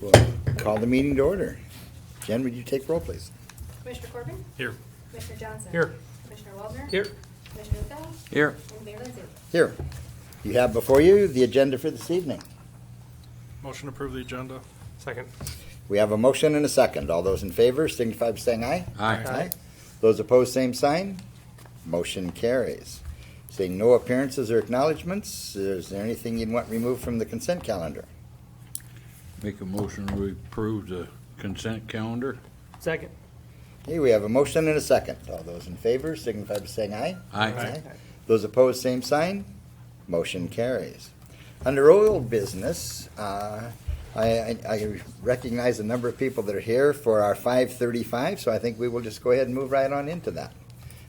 We'll call the meeting to order. Jen, would you take roll, please? Commissioner Corbin? Here. Commissioner Johnson? Here. Commissioner Waldner? Here. Commissioner Fell? Here. And Mayor Lindsay. Here. You have before you the agenda for this evening. Motion to approve the agenda. Second. We have a motion and a second. All those in favor signify by saying aye. Aye. Those opposed, same sign. Motion carries. Seeing no appearances or acknowledgements, is there anything you'd want removed from the consent calendar? Make a motion to approve the consent calendar. Second. Okay, we have a motion and a second. All those in favor signify by saying aye. Aye. Those opposed, same sign. Motion carries. Under old business, I recognize a number of people that are here for our 5:35, so I think we will just go ahead and move right on into that,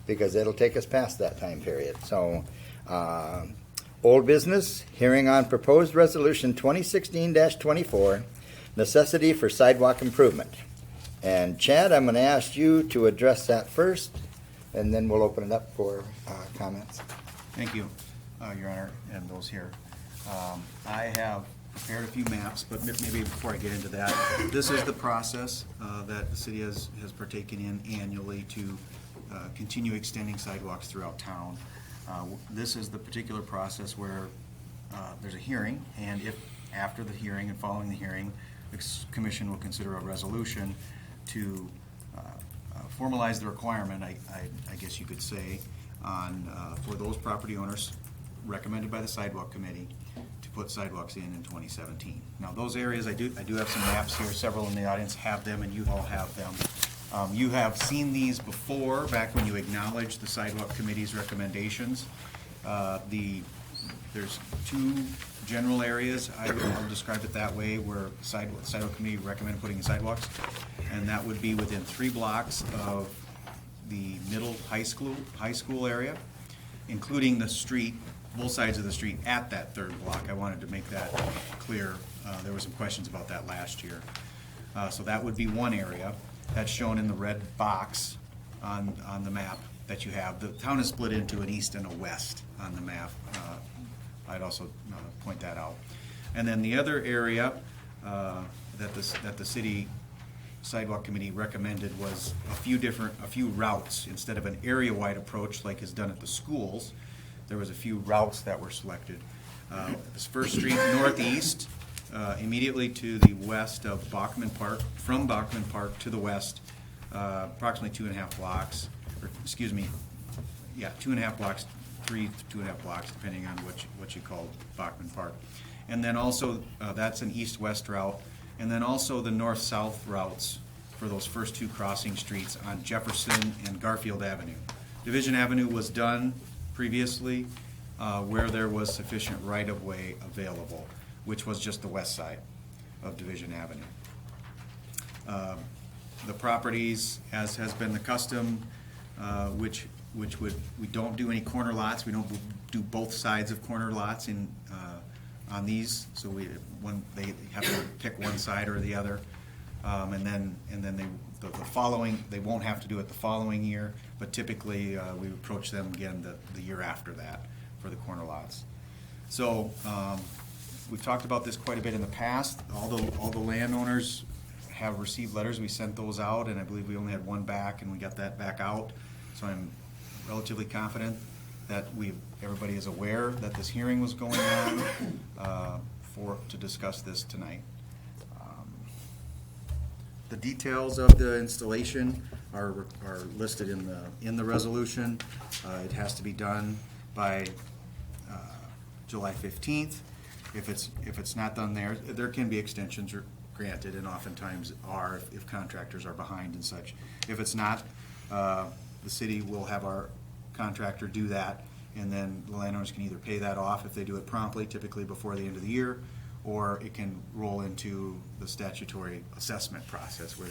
because it'll take us past that time period. So, old business, hearing on proposed resolution 2016-24, necessity for sidewalk improvement. And Chad, I'm going to ask you to address that first, and then we'll open it up for comments. Thank you, Your Honor, and those here. I have prepared a few maps, but maybe before I get into that, this is the process that the city has partaken in annually to continue extending sidewalks throughout town. This is the particular process where there's a hearing, and if after the hearing and following the hearing, the commission will consider a resolution to formalize the requirement, I guess you could say, on for those property owners recommended by the sidewalk committee to put sidewalks in 2017. Now those areas, I do have some maps here. Several in the audience have them, and you all have them. You have seen these before, back when you acknowledged the sidewalk committee's recommendations. There's two general areas, I'll describe it that way, where the sidewalk committee recommended putting in sidewalks, and that would be within 3 blocks of the middle high school area, including the street, both sides of the street at that 3rd block. I wanted to make that clear. There were some questions about that last year. So that would be one area that's shown in the red box on the map that you have. The town is split into an east and a west on the map. I'd also point that out. And then the other area that the city sidewalk committee recommended was a few routes. Instead of an area-wide approach like is done at the schools, there was a few routes that were selected. This First Street northeast, immediately to the west of Bachman Park, from Bachman Park to the west, approximately 2.5 blocks, or excuse me, yeah, 2.5 blocks, 2.5 blocks, depending on what you call Bachman Park. And then also, that's an east-west route, and then also the north-south routes for those first 2 crossing streets on Jefferson and Garfield Avenue. Division Avenue was done previously where there was sufficient right-of-way available, which was just the west side of Division Avenue. The properties, as has been the custom, which we don't do any corner lots. We don't do both sides of corner lots on these, so they have to pick one side or the other, and then the following, they won't have to do it the following year, but typically we approach them again the year after that for the corner lots. So we've talked about this quite a bit in the past. All the landowners have received letters. We sent those out, and I believe we only had one back, and we got that back out. So I'm relatively confident that everybody is aware that this hearing was going on to discuss this tonight. The details of the installation are listed in the resolution. It has to be done by July 15th. If it's not done there can be extensions granted, and oftentimes are if contractors are behind and such. If it's not, the city will have our contractor do that, and then the landowners can either pay that off if they do it promptly, typically before the end of the year, or it can roll into the statutory assessment process where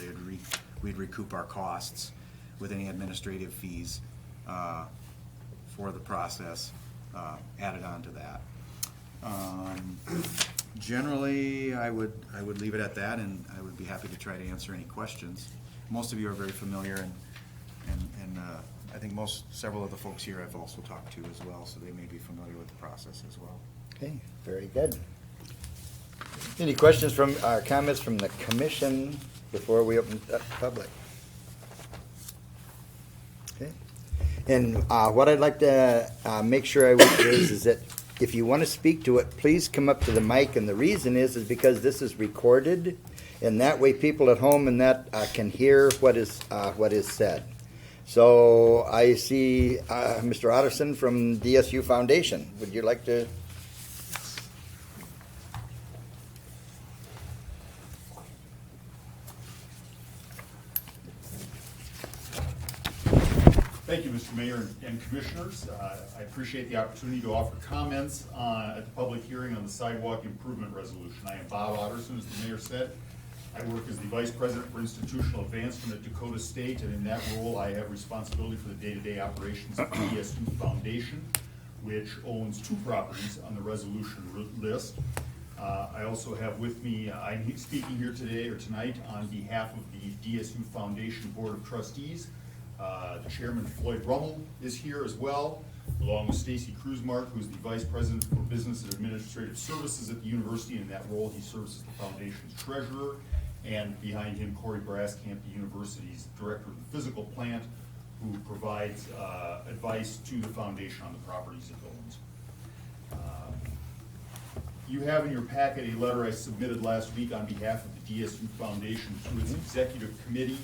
we'd recoup our costs with any administrative fees for the process added on to that. Generally, I would leave it at that, and I would be happy to try to answer any questions. Most of you are very familiar, and I think several of the folks here I've also talked to as well, so they may be familiar with the process as well. Okay, very good. Any questions from, comments from the commission before we open up to public? Okay. And what I'd like to make sure I would is that if you want to speak to it, please come up to the mic. And the reason is because this is recorded, and that way people at home and that can hear what is said. So I see Mr. Otterson from DSU Foundation. Would you like to? Thank you, Mr. Mayor and Commissioners. I appreciate the opportunity to offer comments at the public hearing on the sidewalk improvement resolution. I am Bob Otterson, as the mayor said. I work as the Vice President for Institutional Advancement at Dakota State, and in that role, I have responsibility for the day-to-day operations of the DSU Foundation, which owns 2 properties on the resolution list. I also have with me, I'm speaking here today or tonight on behalf of the DSU Foundation Board of Trustees. The Chairman Floyd Rummel is here as well, along with Stacy Kruzmark, who's the Vice President for Business and Administrative Services at the university. In that role, he serves as the foundation's treasurer. And behind him, Corey Braskamp, the university's director of the physical plant, who provides advice to the foundation on the properties it owns. You have in your packet a letter I submitted last week on behalf of the DSU Foundation to its executive committee.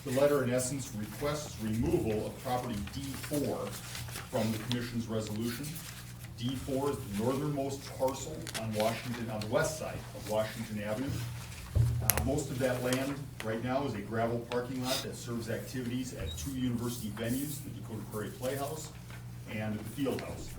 The letter, in essence, requests removal of property D4 from the commission's resolution. D4 is the northernmost parcel on the west side of Washington Avenue. Most of that land right now is a gravel parking lot that serves activities at 2 university venues, the Dakota Prairie Playhouse and the Field House.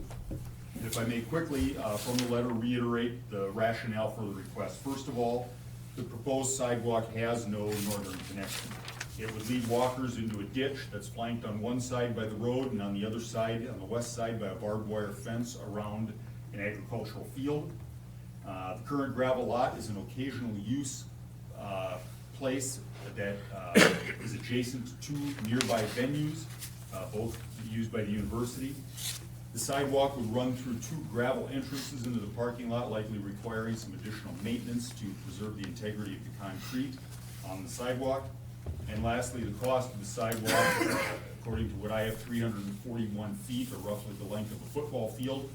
And if I may quickly, from the letter, reiterate the rationale for the request. First of all, the proposed sidewalk has no northern connection. It would lead walkers into a ditch that's flanked on one side by the road and on the other side, on the west side, by a barbed wire fence around an agricultural field. The current gravel lot is an occasional use place that is adjacent to nearby venues, both used by the university. The sidewalk would run through 2 gravel entrances into the parking lot, likely requiring some additional maintenance to preserve the integrity of the concrete on the sidewalk. And lastly, the cost of the sidewalk, according to what I have, 341 feet, or roughly the length of a football field,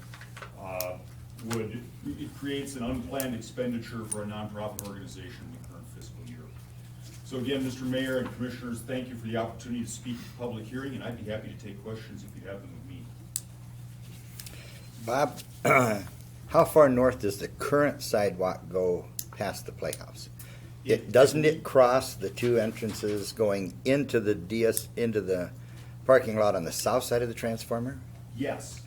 it creates an unplanned expenditure for a nonprofit organization in the current fiscal year. So again, Mr. Mayor and Commissioners, thank you for the opportunity to speak at the public hearing, and I'd be happy to take questions if you have them with me. Bob, how far north does the current sidewalk go past the playhouse? Doesn't it cross the 2 entrances going into the parking lot on the south side of the transformer? Yes.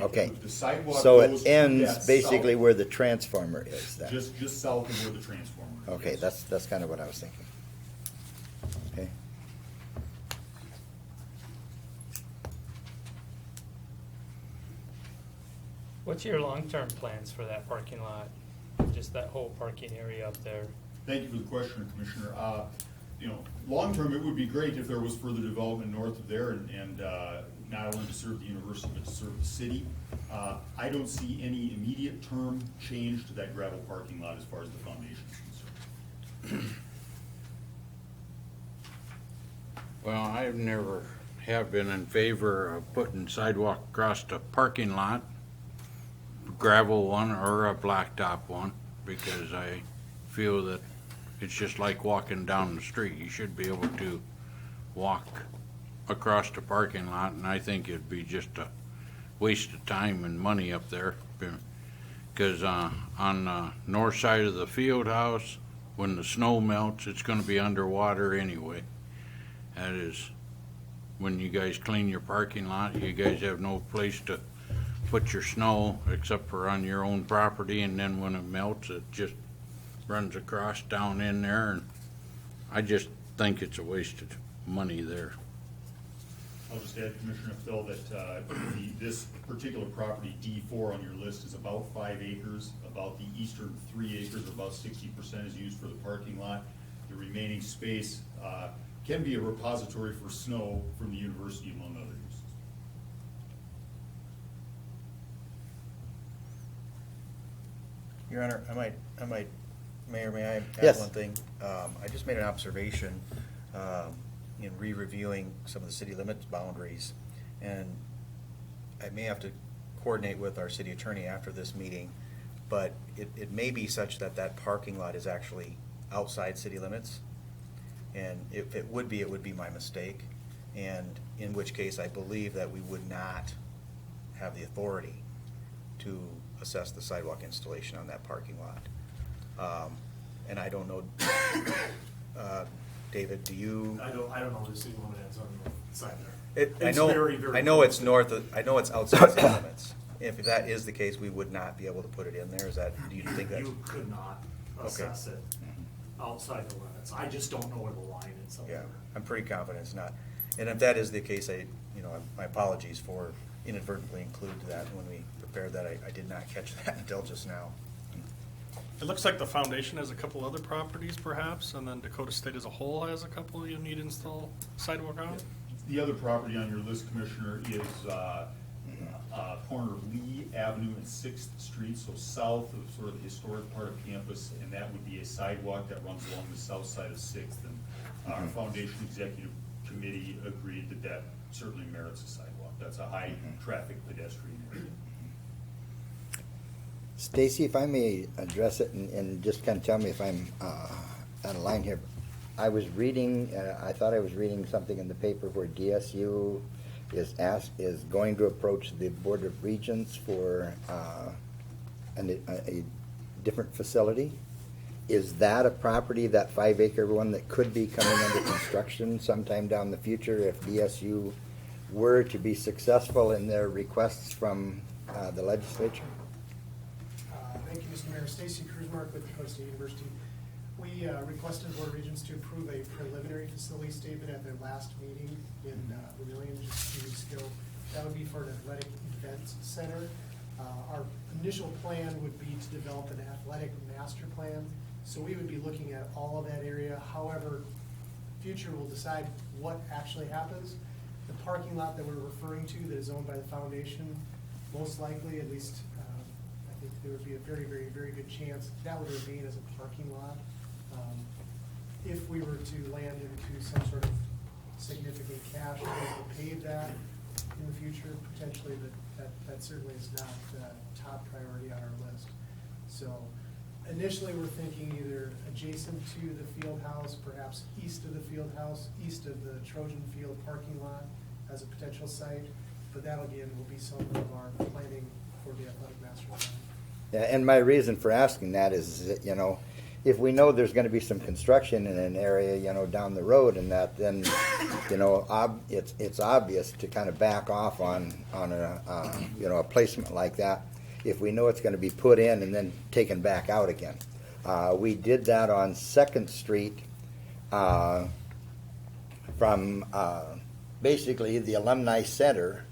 Okay. If the sidewalk So goes it to ends that basically south, where the transformer is then? just south of where the transformer is. Okay, that's kind of what I was thinking. Okay. What's your long-term plans for that parking lot? Just that whole parking area up there? Thank you for the question, Commissioner. Long-term, it would be great if there was further development north of there and not only to serve the university, but to serve the city. I don't see any immediate term change to that gravel parking lot as far as the foundation is concerned. Well, I've never have been in favor of putting sidewalk across the parking lot, gravel one or a blacktop one, because I feel that it's just like walking down the street. You should be able to walk across the parking lot, and I think it'd be just a waste of time and money up there. Because on the north side of the field house, when the snow melts, it's going to be underwater anyway. That is, when you guys clean your parking lot, you guys have no place to put your snow except for on your own property, and then when it melts, it just runs across down in there, and I just think it's a waste of money there. I'll just add, Commissioner Phil, that this particular property, D4 on your list, is about 5 acres. About the eastern 3 acres, or about 60%, is used for the parking lot. The remaining space can be a repository for snow from the university, among other uses. Your Honor, Mayor, may I Yes. add one thing? I just made an observation in re-reviewing some of the city limits boundaries, and I may have to coordinate with our city attorney after this meeting, but it may be such that that parking lot is actually outside city limits, and if it would be my mistake, and in which case I believe that we would not have the authority to assess the sidewalk installation on that parking lot. And I don't know, David, do you? I don't know where the city limit is on the side there. I It's know, very, very I know it's close. I know it's outside city limits. If that is the case, we would not be able to put it in there, is that, do you think that? You could not assess it outside the limits. I just don't know where the line is. Yeah, I'm pretty confident it's not. And if that is the case, my apologies for inadvertently including that when we prepared that. I did not catch that until just now. It looks like the foundation has a couple other properties perhaps, and then Dakota State as a whole has a couple you need to install sidewalk on. The other property on your list, Commissioner, is corner of Lee Avenue and Sixth Street, so south of sort of the historic part of campus, and that would be a sidewalk that runs along the south side of Sixth. And our foundation executive committee agreed that that certainly merits a sidewalk. That's a high-traffic pedestrian area. Stacy, if I may address it and just kind of tell me if I'm out of line here. I was reading, I thought I was reading something in the paper where DSU is going to approach the Board of Regents for a different facility. Is that a property, that 5-acre one, that could be coming under construction sometime down the future if DSU were to be successful in their requests from the legislature? Thank you, Mr. Mayor. Stacy Kruzmark with Dakota State University. We requested Board of Regents to approve a preliminary facility statement at their last meeting in Vermillion just 2 weeks ago. That would be for an athletic event center. Our initial plan would be to develop an athletic master plan. So we would be looking at all of that area. However, future will decide what actually happens. The parking lot that we're referring to that is owned by the foundation, most likely, at least, I think there would be a very, very, very good chance that would remain as a parking lot. If we were to land into some sort of significant cash, we could pave that in the future, potentially, but that certainly is not top priority on our list. So initially, we're thinking either adjacent to the field house, perhaps east of the field house, east of the Trojan Field parking lot as a potential site, but that again will be some of our planning for the athletic master plan. Yeah, and my reason for asking that is that, if we know there's gonna be some construction in an area, down the road and that, then, it's obvious to kind of back off on a placement like that if we know it's gonna be put in and then taken back out again. We did that on Second Street, from, basically the Alumni Center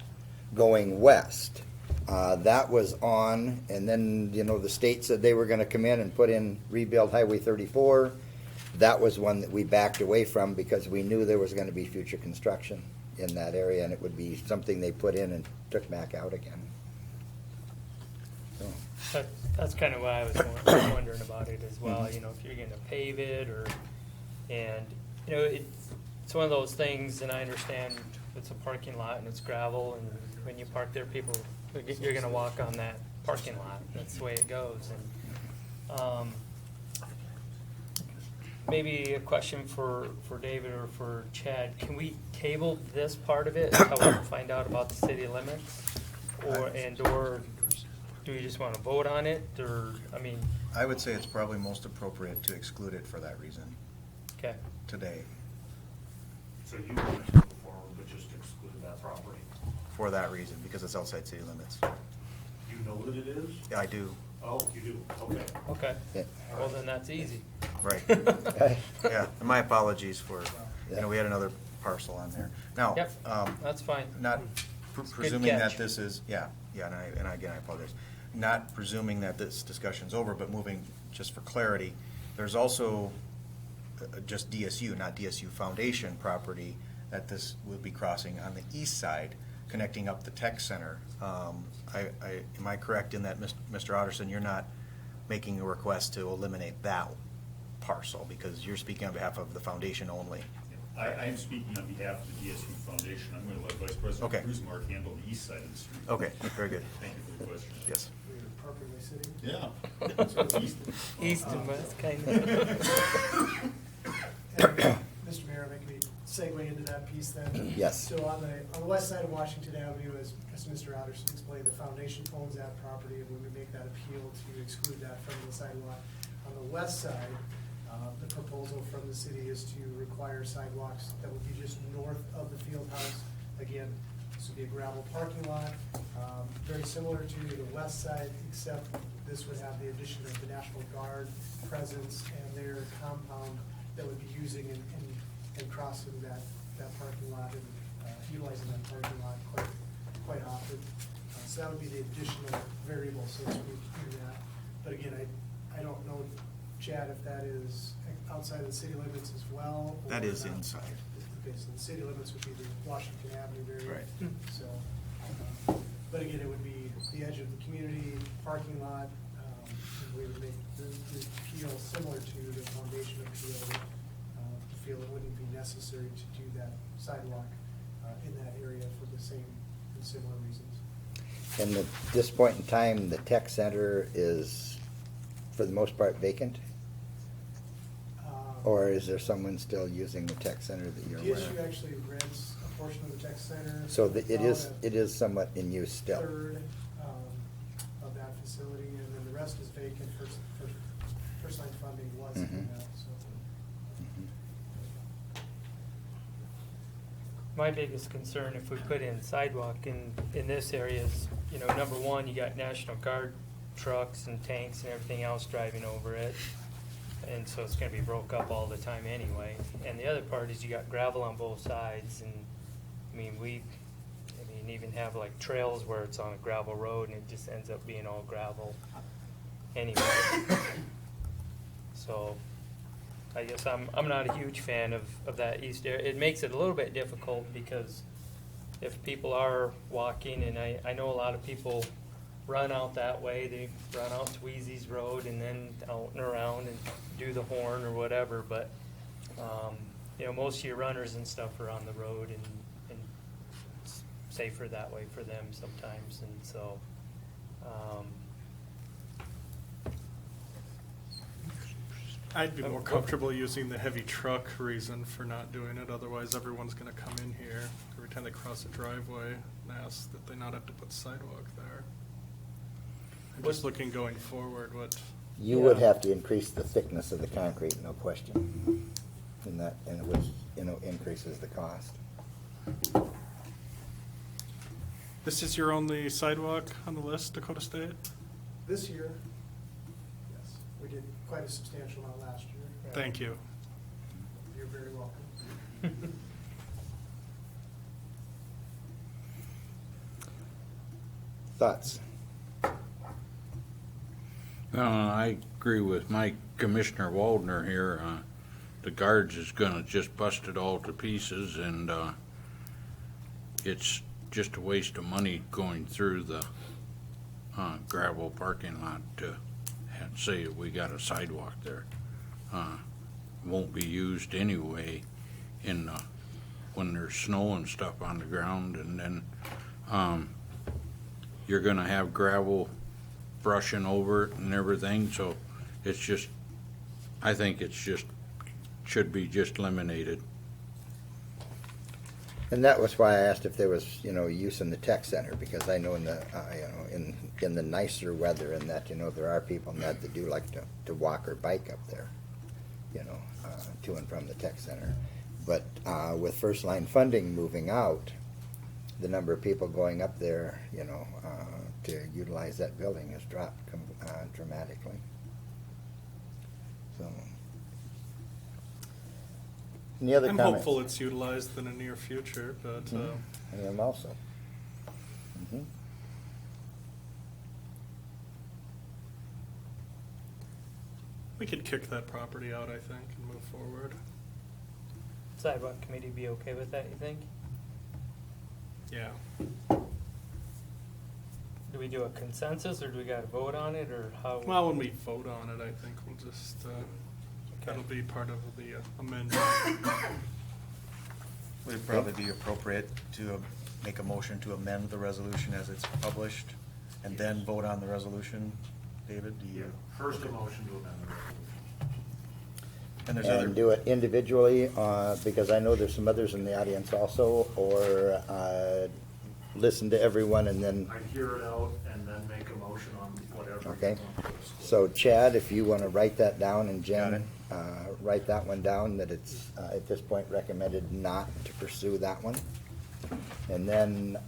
going west. That was on, and then, the state said they were gonna come in and rebuild Highway 34. That was one that we backed away from because we knew there was gonna be future construction in that area, and it would be something they put in and took back out again. So, That's kind of why I was wondering about it as well, if you're gonna pave it it's one of those things, and I understand it's a parking lot and it's gravel, and when you park there, you're gonna walk on that parking lot. That's the way it goes. And maybe a question for David or for Chad. Can we table this part of it until we find out about the city limits? Or do we just want to vote on it? I would say it's probably most appropriate to exclude it for that reason Okay. today, So you want to go forward, but just exclude that property. for that reason, because it's outside city limits. You know that it is? Yeah, I do, Oh, you do, okay. Okay. Yeah. Well, then that's easy. right. Yeah, and my apologies for, we had another parcel on there. Now, Yep, that's fine. not Good presuming that catch. this is, and again, I apologize. Not presuming that this discussion's over, but moving, just for clarity, there's also just DSU, not DSU Foundation property that this will be crossing on the east side, connecting up the tech center. Am I correct in that, Mr. Otterson, you're not making a request to eliminate that parcel, because you're speaking on behalf of the foundation only. I am speaking on behalf of the DSU Foundation. I'm going to let Vice President Okay. Kruzmark handle the east side of the street. Okay, very good. Thank you for the question. Yes. We're properly sitting. Yeah. That's what east is. East and west, kind of. Mr. Mayor, if I could segue into that piece then. Yes. So on the west side of Washington Avenue, as Mr. Otterson explained, the foundation owns that property, and when we make that appeal to exclude that from the sidewalk. On the west side, the proposal from the city is to require sidewalks that would be just north of the field house. Again, this would be a gravel parking lot, very similar to the west side, except this would have the addition of the National Guard presence and their compound that would be using and crossing that parking lot and utilizing that parking lot quite often. So that would be the additional variable, so to speak, in that. But again, I don't know, Chad, if that is outside of the city limits as well? or That is not. inside. Okay, so the city limits would be the Washington Avenue area. Right. So, but again, it would be the edge of the community parking lot. And we would make the appeal similar to the foundation appeal, to feel it wouldn't be necessary to do that sidewalk in that area for the same and similar reasons. And at this point in time, the tech center is, for the most part, vacant? Or is there someone still using the tech center that you're aware DSU of? actually rents a portion of the tech center. So it is, about a it is somewhat in use still? third of that facility, and then the rest is vacant. First line funding was in Mhm. that, so. My biggest concern, if we put in sidewalk in this area is, you know, number one, you got National Guard trucks and tanks and everything else driving over it. And so it's gonna be broke up all the time anyway. And the other part is you got gravel on both sides, and, I mean, even have like trails where it's on a gravel road and it just ends up being all gravel anyway. So, I guess I'm not a huge fan of that east area. It makes it a little bit difficult because if people are walking, and I know a lot of people run out that way, they run out to Wheezy's Road and then out and around and do the horn or whatever, but, you know, most of your runners and stuff are on the road, and it's safer that way for them sometimes, and so, I'd be more comfortable using the heavy truck reason for not doing it, otherwise everyone's gonna come in here every time they cross a driveway and ask that they not have to put sidewalk there. I'm just looking going forward, what, You would Yeah. have to increase the thickness of the concrete, no question. And it would, increases the cost. this is your only sidewalk on the list, Dakota State? This year, yes, we did quite a substantial amount last year. Thank you. You're very welcome. Thoughts? I agree with Mike, Commissioner Waldner here. The guards is gonna just bust it all to pieces, and it's just a waste of money going through the gravel parking lot to say we got a sidewalk there. Won't be used anyway when there's snow and stuff on the ground, and then you're gonna have gravel brushing over it and everything, so it's just, I think it's just, should be just eliminated. And that was why I asked if there was, use in the tech center, because I know in the, in the nicer weather and that, there are people in that do like to walk or bike up there, to and from the tech center. But with first line funding moving out, the number of people going up there, to utilize that building has dropped dramatically. So, any other I'm comments? hopeful it's utilized in the near future, but, I am also. Mhm. we could kick that property out, I think, and move forward. Sidewalk committee be okay with that, you think? Yeah. do we do a consensus, or do we gotta vote on it, or how? Well, when we vote on it, I think we'll just, that'll be part of the amendment. Would it probably be appropriate to make a motion to amend the resolution as it's published, and then vote on the resolution? David, do you? First a motion to amend the resolution. And there's other. And do it individually, because I know there's some others in the audience also, or listen to everyone and then, I'd hear it out and then make a motion on whatever. okay? you want to discuss. So Chad, if you want to write that down, and Got Jen, it. write that one down, that it's, at this point, recommended not to pursue that one. And then,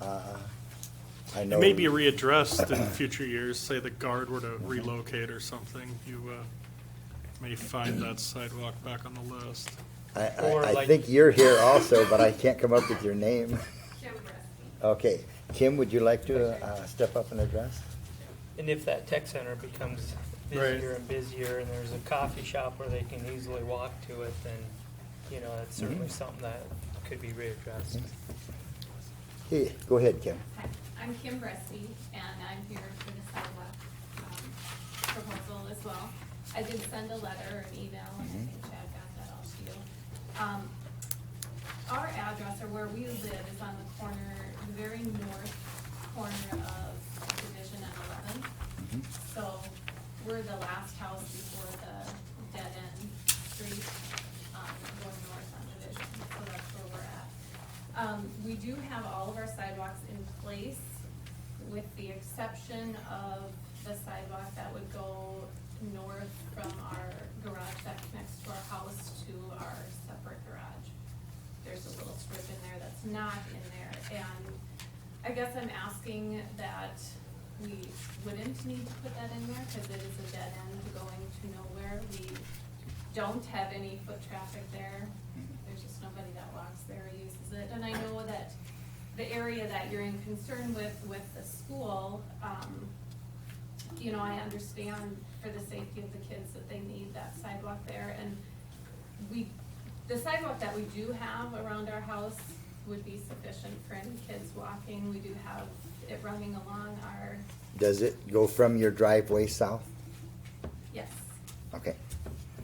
I know. It may be readdressed in future years, say the guard were to relocate or something, you may find that sidewalk back on the list. Or I like- think you're here also, but I can't come up with your name. Kim Bresky. Okay, Kim, would you like to step up and address? And if that tech center becomes busier and busier, and there's a coffee shop where they can easily walk to it, then, you know, that's certainly something that could be readdressed. Hey, go ahead, Kim. Hi, I'm Kim Bresky, and I'm here for the sidewalk proposal as well. I did send a letter or an email, and I think Chad got that all to you. Our address, or where we live, is on the corner, the very north corner of Division and 11. So we're the last house before the dead end street, going north on Division, so that's where we're at. We do have all of our sidewalks in place, with the exception of the sidewalk that would go north from our garage that connects to our house to our separate garage. There's a little strip in there that's not in there, and I guess I'm asking that we wouldn't need to put that in there, because it is a dead end going to nowhere. We don't have any foot traffic there. There's just nobody that walks there or uses it. And I know that the area that you're in concern with the school, you know, I understand for the safety of the kids that they need that sidewalk there. And the sidewalk that we do have around our house would be sufficient for any kids walking. We do have it running along our, Does it go from your driveway south? yes, Okay.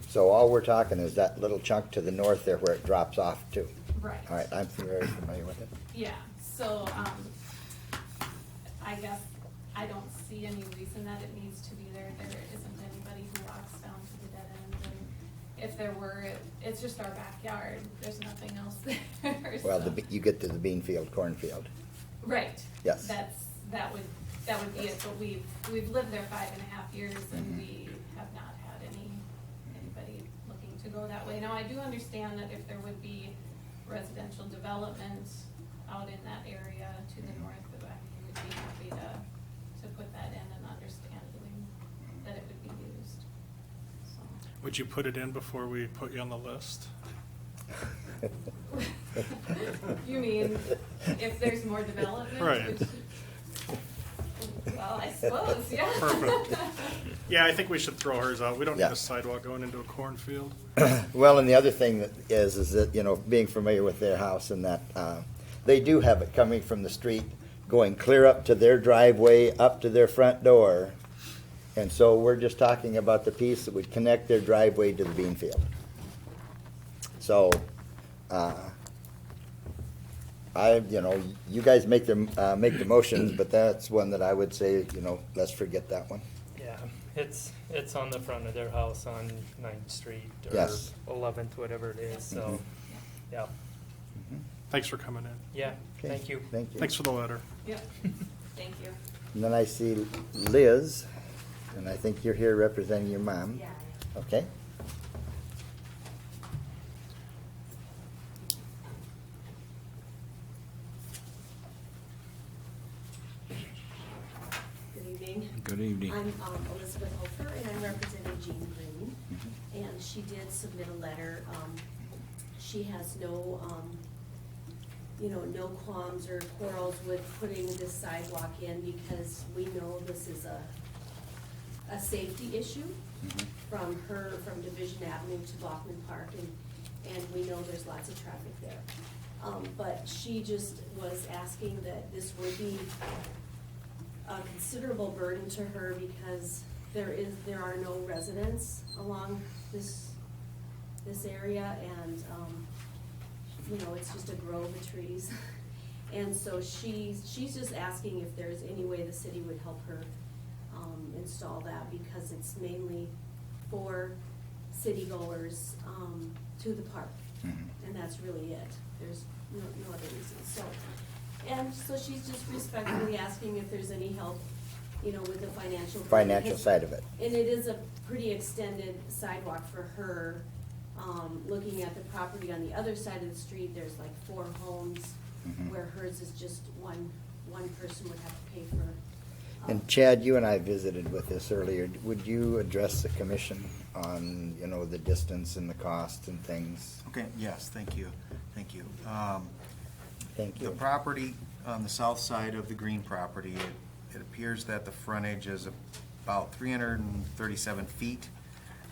So all we're talking is that little chunk to the north there where it drops off to. right. All right, I'm very familiar with it. Yeah, so, I guess I don't see any reason that it needs to be there. There isn't anybody who walks down to the dead end, and if there were, it's just our backyard. There's nothing else there. Well, so- you get to the Beanfield cornfield. Right. Yes. That would be it, but we've lived there 5.5 years, and we have not had anybody looking to go that way. Now, I do understand that if there would be residential development out in that area to the north, that we would be happy to put that in, and understanding that it would be used. So. Would you put it in before we put you on the list? You mean if there's more development? Right. Well, I suppose, yeah. Perfect. Yeah, I think we should throw hers out. We don't need Yeah. a sidewalk going into a cornfield. Well, and the other thing that is that, you know, being familiar with their house and that, they do have it coming from the street, going clear up to their driveway, up to their front door. And so we're just talking about the piece that would connect their driveway to the bean field. So, you know, you guys make the motions, but that's one that I would say, you know, let's forget that one. Yeah, it's on the front of their house on 9th Street, or Yes. 11th, whatever it is, so, yeah. Thanks for coming in. Yeah, Okay, thank you. Thank you. Thanks for the letter. Yep, thank you. And then I see Liz, and I think you're here representing your mom. Yeah. Okay? Good evening. Good evening. I'm Elizabeth Hofer, and I'm representing Jean Green. And she did submit a letter. She has no, no qualms or quarrels with putting this sidewalk in, because we know this is a safety issue from Division Avenue to Bachman Park, and we know there's lots of traffic there. But she just was asking that this would be a considerable burden to her because there are no residents along this area, and, you know, it's just a grove of trees. And so she's just asking if there's any way the city would help her, install that, because it's mainly for city goers, to the park. And that's really it. There's no other reason, so. And so she's just respectfully asking if there's any help, you know, with the financial. Financial side of it. And it is a pretty extended sidewalk for her. Looking at the property on the other side of the street, there's like 4 homes, where hers is just one person would have to pay for. And Chad, you and I visited with this earlier. Would you address the commission on, you know, the distance and the cost and things? Okay, yes, thank you. Thank you. Thank you. The property on the south side of the green property, it appears that the frontage is about 337 feet.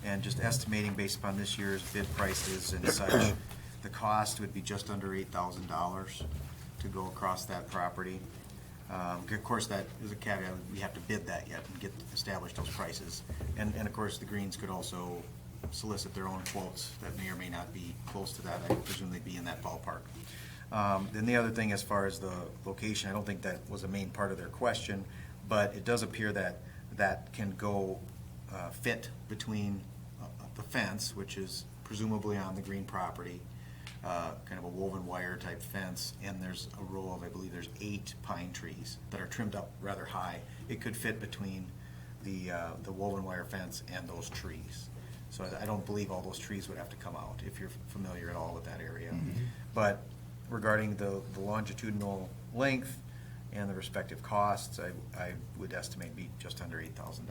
And just estimating based upon this year's bid prices and such, the cost would be just under $8,000 to go across that property. Of course, that is a caveat, we have to bid that yet and establish those prices. And of course, the Greens could also solicit their own quotes that may or may not be close to that. I presume they'd be in that ballpark. Then the other thing, as far as the location, I don't think that was a main part of their question, but it does appear that that can go fit between the fence, which is presumably on the green property, kind of a woven wire type fence, and there's a row of, I believe there's 8 pine trees that are trimmed up rather high. It could fit between the woven wire fence and those trees. So I don't believe all those trees would have to come out, if you're familiar at all with that area. But regarding the longitudinal length and the respective costs, I would estimate be just under $8,000.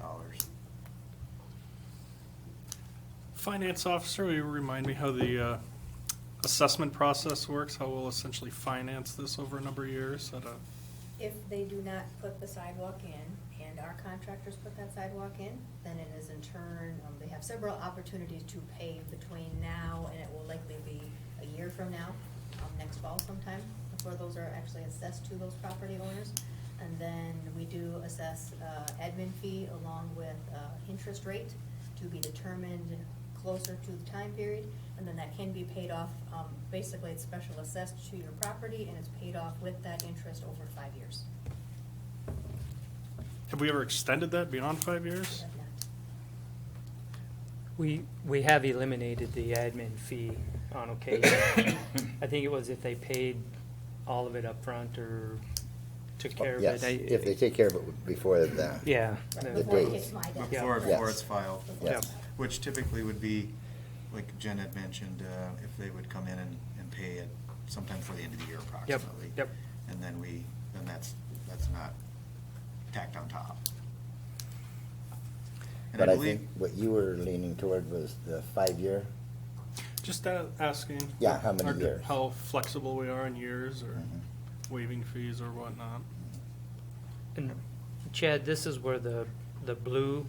Finance officer, will you remind me how the assessment process works, how we'll essentially finance this over a number of years at a... If they do not put the sidewalk in, and our contractors put that sidewalk in, then it is in turn, they have several opportunities to pave between now, and it will likely be a year from now, next fall sometime, before those are actually assessed to those property owners. And then we do assess admin fee along with interest rate to be determined closer to the time period, and then that can be paid off. Basically, it's special assessed to your property, and it's paid off with that interest over 5 years. Have we ever extended that beyond 5 years? We have eliminated the admin fee on occasion. I think it was if they paid all of it up front or took care of it. Yes, if they take care of it before the, Yeah. the Before it date. hits my desk. Yeah. Before it's filed. Yes. Which typically would be, like Jen had mentioned, if they would come in and pay it sometime before the end of the year approximately. Yep. And then that's not tacked on top. And But I believe- think what you were leaning toward was the 5-year. Just asking. Yeah, how many years? How flexible we are in years, or waiving fees or whatnot. And Chad, this is where the blue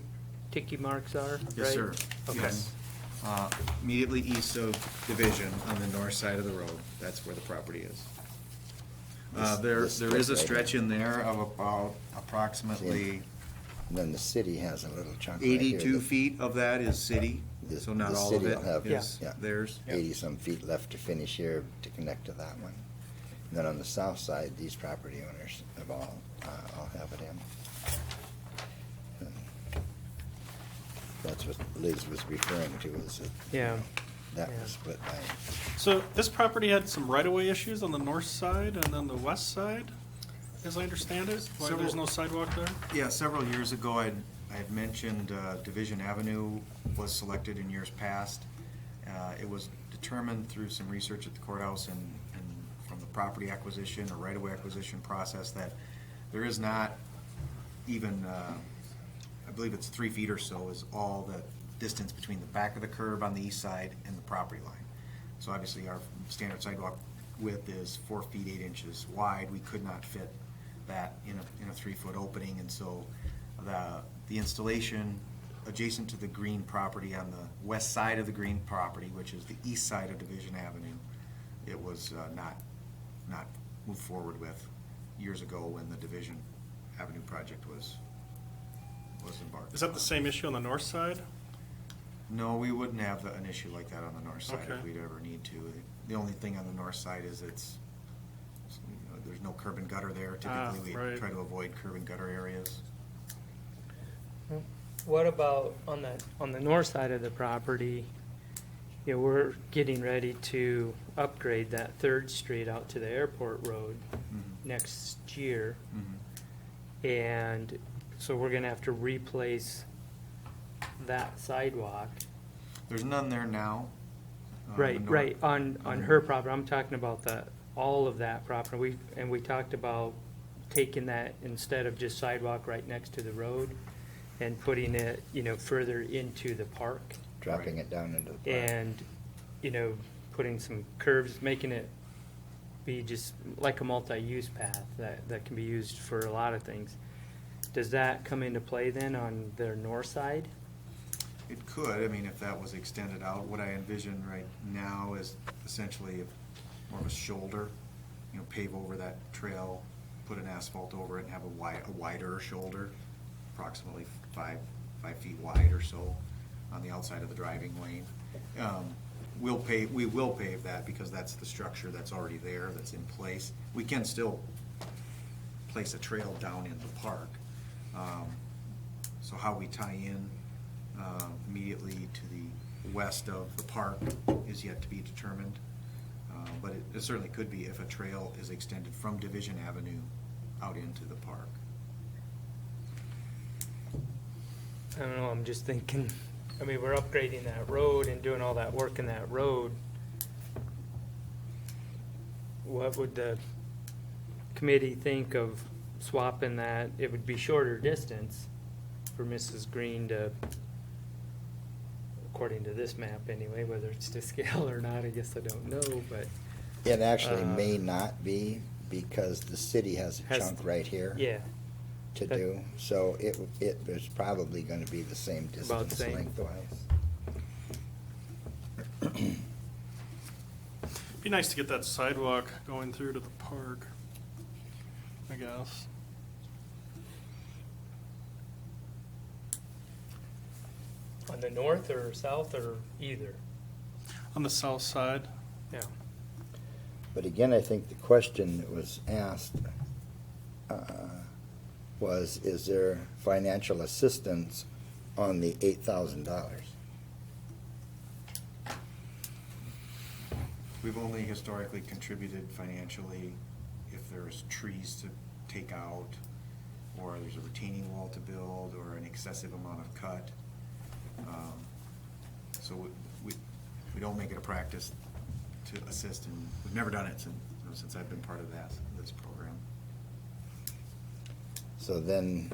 ticky marks are, right? Yes, sir. Okay. Yes. Immediately east of Division on the north side of the road, that's where the property is. There This is a right stretch here. in there of about approximately And then the city has a little chunk right here. 82 that- feet of that is city, the- so not the all of city it will have- is yeah. theirs. 80-some feet left to finish here to connect to that one. And then on the south side, these property owners have all have it in. And that's what Liz was referring to, is that Yeah. that Yeah. was split by, So this property had some right-of-way issues on the north side and then the west side, as I understand it? Why there's Several- no sidewalk there? Yeah, several years ago, I had mentioned Division Avenue was selected in years past. It was determined through some research at the courthouse and from the property acquisition or right-of-way acquisition process that there is not even, I believe it's 3 feet or so is all the distance between the back of the curb on the east side and the property line. So obviously, our standard sidewalk width is 4 feet 8 inches wide. We could not fit that in a 3-foot opening, and so the installation adjacent to the green property on the west side of the green property, which is the east side of Division Avenue, it was not moved forward with years ago when the Division Avenue project was embarked. Is that the on. same issue on the north side? No, we wouldn't have an issue like that on the north side if Okay. we'd ever need to. The only thing on the north side is there's no curb and gutter there. Typically, we right. try to avoid curb and gutter areas. What about on the north side of the property? You know, we're getting ready to upgrade that Third Street out to the airport road next year. And so we're gonna have to replace that sidewalk. There's none there now. Right, the nor- right, on her property, I'm talking about all of that property. We talked about taking that instead of just sidewalk right next to the road and putting it, you know, further into the park. Dropping Right. it down into the park. And, you know, putting some curves, making it be just like a multi-use path that can be used for a lot of things. Does that come into play then on their north side? It could, I mean, if that was extended out, what I envision right now is essentially more of a shoulder, you know, pave over that trail, put an asphalt over it and have a wider shoulder, approximately 5 feet wide or so on the outside of the driving lane. We will pave that because that's the structure that's already there, that's in place. We can still place a trail down in the park. So how we tie in immediately to the west of the park is yet to be determined. But it certainly could be if a trail is extended from Division Avenue out into the park. I don't know, I'm just thinking, I mean, we're upgrading that road and doing all that work in that road. What would the committee think of swapping that? It would be shorter distance for Mrs. Green to, according to this map anyway, whether it's to scale or not, I guess I don't know, but. It actually may not be, because the city has a Has- chunk right here Yeah, to that- do, so it was probably gonna be the same About distance same. lengthwise. Be nice to get that sidewalk going through to the park, I guess. on the north or south or either, On the south side, yeah. But again, I think the question that was asked was, is there financial assistance on the $8,000? We've only historically contributed financially if there's trees to take out, or there's a retaining wall to build, or an excessive amount of cut. So we don't make it a practice to assist, and we've never done it since I've been part of this program. So then,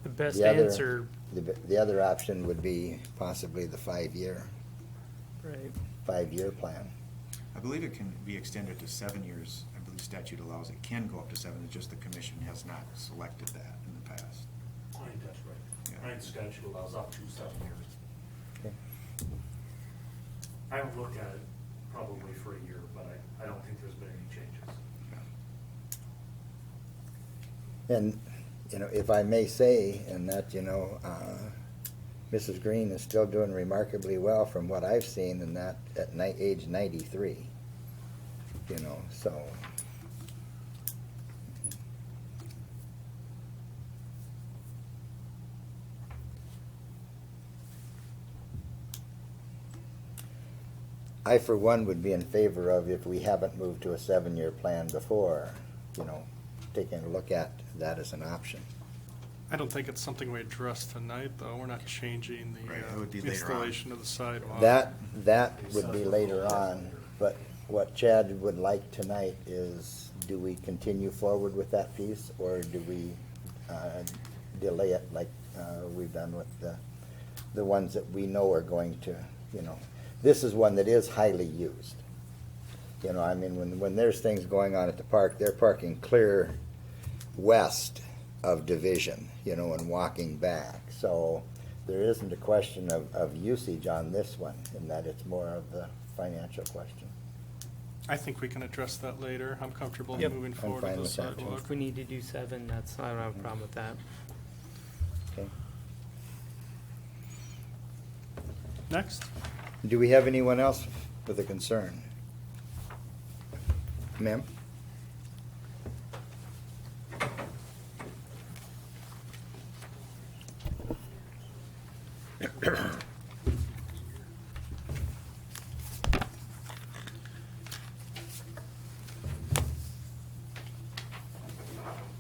The best the other, answer, the other option would be possibly the 5-year right, plan. I believe it can be extended to 7 years. I believe statute allows it can go up to 7, it's just the commission has not selected that in the past. I think that's right. Yeah. I think the statute allows up to 7 years. Okay. I haven't looked at it probably for a year, but I don't think there's been any changes. And, you know, if I may say, and that, you know, Mrs. Green is still doing remarkably well from what I've seen, and that at age 93, you know, so. I, for one, would be in favor of, if we haven't moved to a 7-year plan before, you know, taking a look at that as an option. I don't think it's something we address tonight, though. We're not changing the Right, that would be later on. installation of the sidewalk. That would be later on, but what Chad would like tonight is, do we continue forward with that piece, or do we delay it like we've done with the ones that we know are going to, you know. This is one that is highly used. You know, I mean, when there's things going on at the park, they're parking clear west of Division, you know, and walking back. So there isn't a question of usage on this one, in that it's more of a financial question. I think we can address that later. I'm comfortable Yep. moving I'm forward fine with the with that, too. sidewalk. If we need to do 7, I don't have a problem with that. Okay. Next. Do we have anyone else with a concern? Ma'am?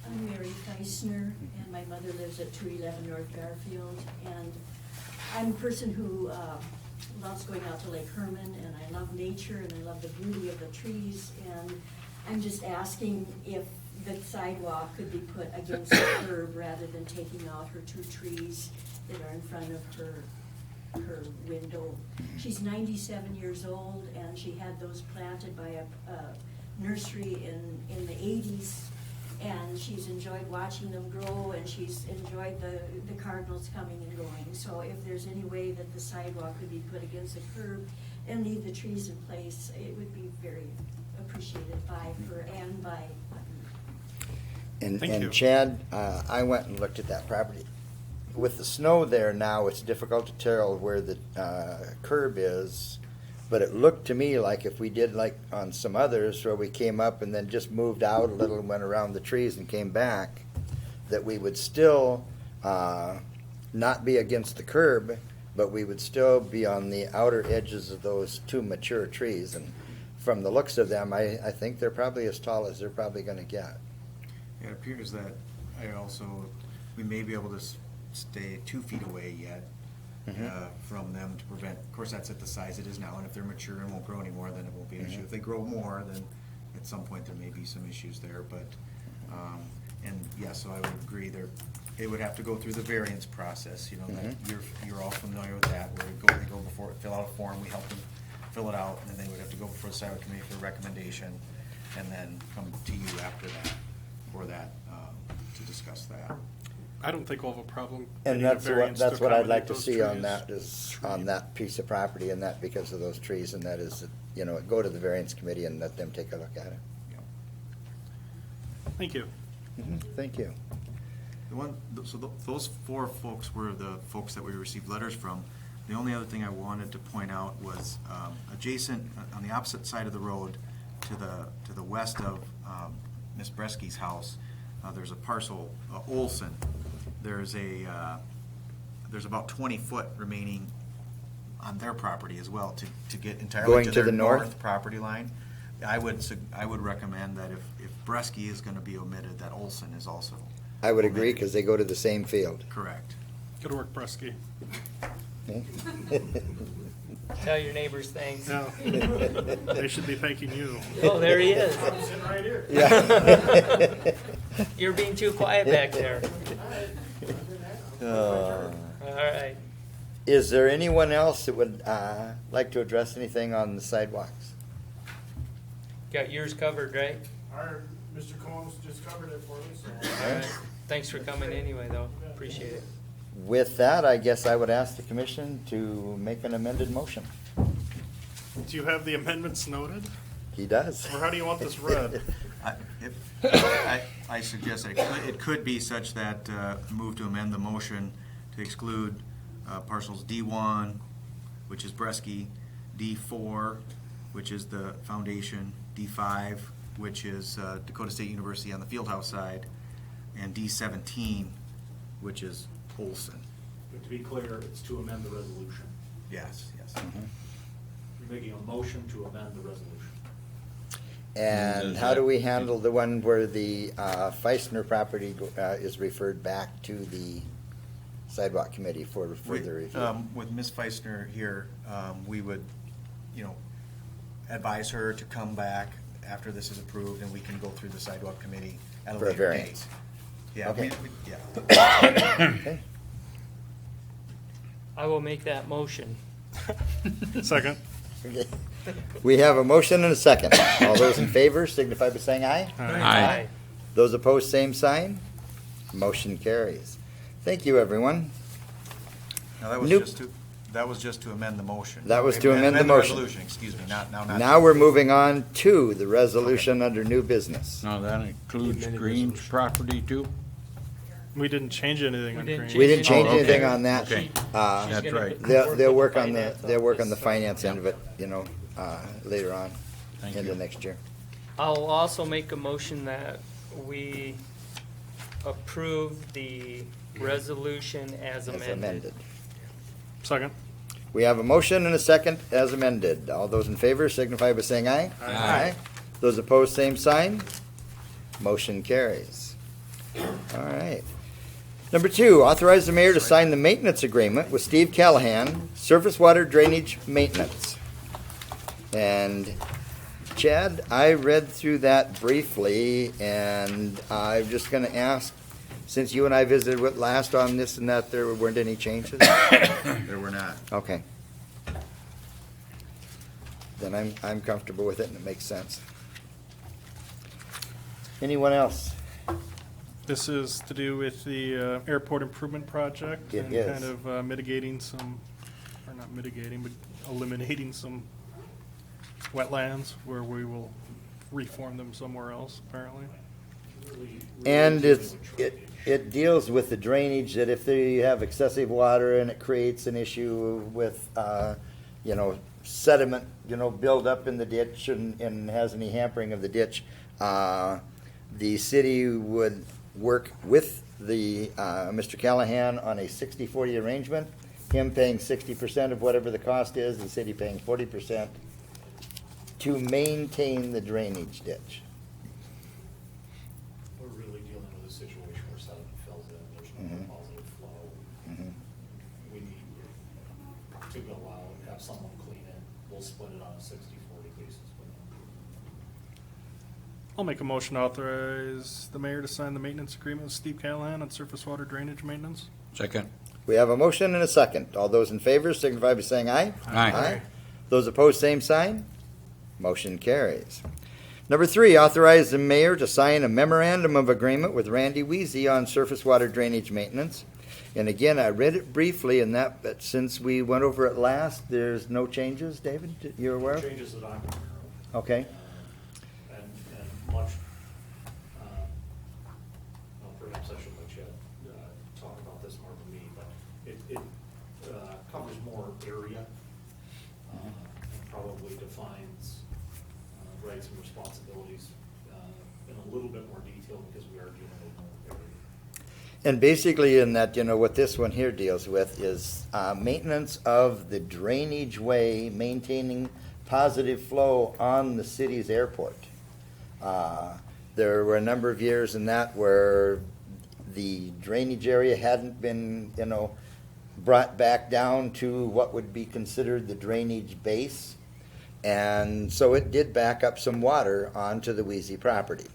I'm Mary Feisner, and my mother lives at 211 North Garfield. And I'm a person who loves going out to Lake Herman, and I love nature, and I love the beauty of the trees. And I'm just asking if the sidewalk could be put against the curb rather than taking out her 2 trees that are in front of her window. She's 97 years old, and she had those planted by a nursery in the 80s. And she's enjoyed watching them grow, and she's enjoyed the cardinals coming and going. So if there's any way that the sidewalk could be put against the curb and leave the trees in place, it would be very appreciated by her and by And, Thank you. and Chad, I went and looked at that property. With the snow there now, it's difficult to tell where the curb is, but it looked to me like if we did like on some others where we came up and then just moved out a little and went around the trees and came back, that we would still not be against the curb, but we would still be on the outer edges of those 2 mature trees. And from the looks of them, I think they're probably as tall as they're probably going to get. It appears that we may be able to stay 2 feet away yet from them to prevent, of course, that's at the size it is now, and if they're mature and won't grow anymore, then it won't be an issue. If they grow more, then at some point there may be some issues there, but, and yeah, so I would agree there, it would have to go through the variance process, you know, that you're all familiar with that, where they go before, fill out a form, we help them fill it out, and then they would have to go before the sidewalk committee for a recommendation, and then come to you after that, for that, to discuss that. I don't think we'll have a problem. And getting a that's variance that's to what I'd like accommodate to those see on trees. that is, on that piece of property and that because of those trees, and that is, you know, go to the variance committee and let them take a look at it. Thank you. Thank you. Those 4 folks were the folks that we received letters from. The only other thing I wanted to point out was adjacent, on the opposite side of the road, to the west of Miss Bresky's house, there's a parcel, Olson. There's about 20 foot remaining on their property as well to get entirely Going to to their the north? north property line. I would recommend that if Bresky is going to be omitted, that Olson is also. I would agree omitted. because they go to the same field. Correct. Good work, Bresky. Okay? Tell your neighbors thanks. Yeah. They should be thanking you. Oh, there he is. Sitting right here. Yeah. You're being too quiet back there. Uh, All right. Is there anyone else that would like to address anything on the sidewalks? Got yours covered, right? Our, Mr. Combs just covered it for me, so. All right. Thanks for coming anyway, though. Appreciate it. With that, I guess I would ask the commission to make an amended motion. Do you have the amendments noted? He does. Or how do you want this read? I suggest that it could be such that move to amend the motion to exclude parcels D1, which is Bresky, D4, which is the foundation, D5, which is Dakota State University on the Fieldhouse side, and D17, which is Olson. But to be clear, it's to amend the resolution. Yes, yes. You're making a motion to amend the resolution. And how do we handle the one where the Feisner property is referred back to the sidewalk committee for further review? With Ms. Feisner here, we would, advise her to come back after this is approved, and we can go through the sidewalk committee at a For a later variance. date. Yeah, Okay. yeah. Okay. I will make that motion. Second. Okay. We have a motion and a second. All those in favor signify by saying aye. Aye. Those opposed, same sign. Motion carries. Thank you, everyone. Now, that was Nope. just to, That was just to amend the motion. That was to amend the motion. resolution, excuse me, not. Now we're moving on to the resolution under new business. Now, that includes Green's property too? We didn't change anything We on didn't Green. We didn't change Oh, okay. anything on that. Okay. Uh, That's right. They'll work on the, finance they'll work on the office, finance end of it, you know, later on, Thank into you. next year. I'll also make a motion that we approve the resolution as As amended. amended. Second. We have a motion and a second as amended. All those in favor signify by saying aye. Aye. Those opposed, same sign. Motion carries. All right. Number 2, authorize the mayor to sign the maintenance agreement with Steve Callahan, surface water drainage maintenance. And Chad, I read through that briefly, and I'm just gonna ask, since you and I visited with last on this and that, there weren't any changes? There were not. Okay. Then I'm comfortable with it and it makes sense. Anyone else? This is to do with the airport improvement project. It and is. kind of mitigating some, or not mitigating, but eliminating some wetlands it we will reform them somewhere else, apparently. And it deals with the drainage, that if you have excessive water and it creates an issue with, sediment, build up in the ditch and has any hampering of the ditch, the city would work with the, Mr. Callahan on a 60-40 arrangement, him paying 60% of whatever the cost is, the city paying 40% to maintain the drainage ditch. We're really dealing with a situation where sediment fills in, there's no positive flow. We need to go out and have someone clean it. We'll split it on a 60-40 basis. I'll make a motion to authorize the mayor to sign the maintenance agreement with Steve Callahan on surface water drainage maintenance. Second. We have a motion and a second. All those in favor signify by saying aye. Aye. Those opposed, same sign. Motion carries. Number 3, authorize the mayor to sign a memorandum of agreement with Randy Weezy on surface water drainage maintenance. And again, I read it briefly in that, but since we went over it last, there's no changes, David? You're aware of? Changes that I'm aware of. Okay. And much, well, perhaps I should let Chad talk about this more than me, but it covers more area, and probably defines rights and responsibilities in a little bit more detail because we are dealing with more area. And basically in that, what this one here deals with is maintenance of the drainage way, maintaining positive flow on the city's airport. There were a number of years in that where the drainage area hadn't been, brought back down to what would be considered the drainage base. And so it did back up some water onto the Weezy property.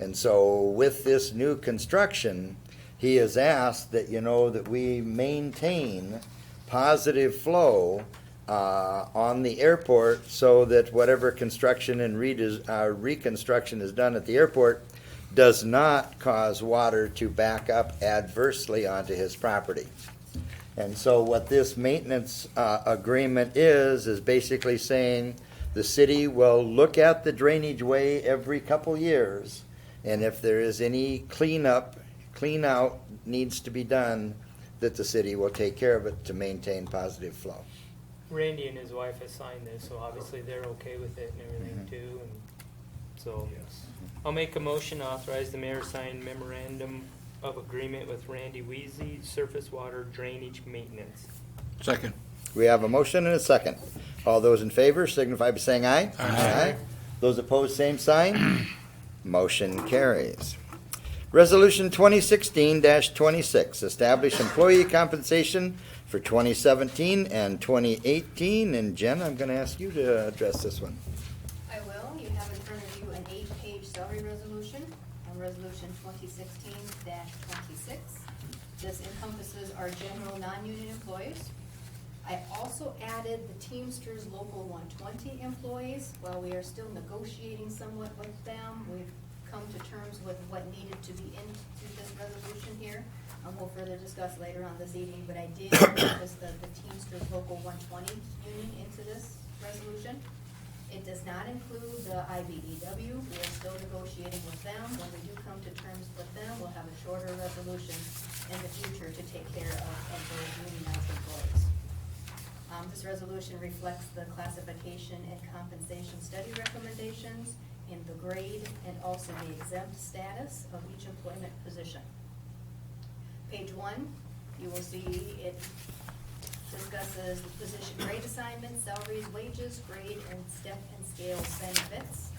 And so with this new construction, he has asked that, that we maintain positive flow on the airport so that whatever construction and reconstruction is done at the airport does not cause water to back up adversely onto his property. And so what this maintenance agreement is basically saying the city will look at the drainage way every couple years, and if there is any clean out needs to be done, that the city will take care of it to maintain positive flow. Randy and his wife have signed this, so obviously they're okay with it and everything too, and so. Yes. I'll make a motion to authorize the mayor to sign memorandum of agreement with Randy Weezy, surface water drainage maintenance. Second. We have a motion and a second. All those in favor signify by saying aye. Aye. Those opposed, same sign. Motion carries. Resolution 2016-26, establish employee compensation for 2017 and 2018. And Jen, I'm going to ask you to address this one. I will. You have in front of you an 8-page salary resolution on resolution 2016-26. This encompasses our general non-union employees. I also added the Teamsters Local 120 employees. While we are still negotiating somewhat with them, we've come to terms with what needed to be into this resolution here. We'll further discuss later on this evening, but I did notice the Teamsters Local 120 union into this resolution. It does not include the IBEW. We are still negotiating with them. When we do come to terms with them, we'll have a shorter resolution in the future to take care of those unionized employees. This resolution reflects the classification and compensation study recommendations in the grade and also the exempt status of each employment position. Page 1, you will see it discusses the position grade assignments, salaries, wages, grade, and step and scale benefits.